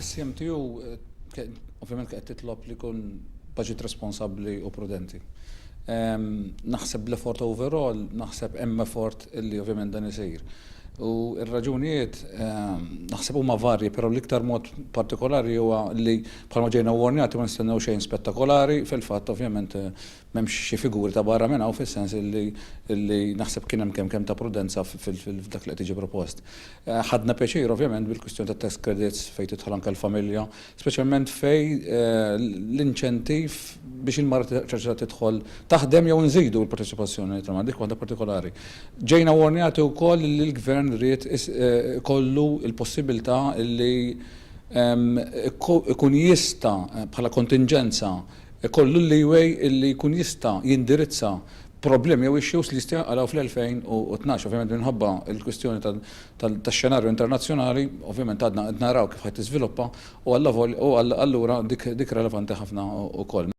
Is-CMTU ovvjament qed titlob li jkun budget responsabbli u prudenti. Naħseb l-effort overall, naħseb hemm effort illi ovvjament dan isir. U r-raġunijiet naħseb huma varji, però l-iktar mod partikolari huwa li bħalma ġejna warnjati ma nistennew xejn spettakolari, fil-fatt ovvjament m'hemmx xi figuri ta' barra minn hawn fis-sens illi naħseb kien hemm kemm ta' prudenza f'dak li qed jiġi propost. Ħadna pjaċir ovvjament bil-kwistjoni ta' tax credits fejn tidħol anke l-familja, speċjalment fejn l-inċentiv biex il-mara ċerċa tidħol taħdem jew nżidu l-parteċipazzjoni ta' dik waħda partikolari. Ġejna warnjati wkoll li l-gvern rrid kollu il-possibilità li ikun jista' bħala kontingenza kollu l-leeway illi jkun jista' jindirizza problemi jew issues li jistgħu fl-2012, ovvjament minħabba l-kwistjoni tax-xenarju internazzjonali, ovvjament għadna naraw kif ħadd tiżviluppa u allura dik relevanti ħafna wkoll.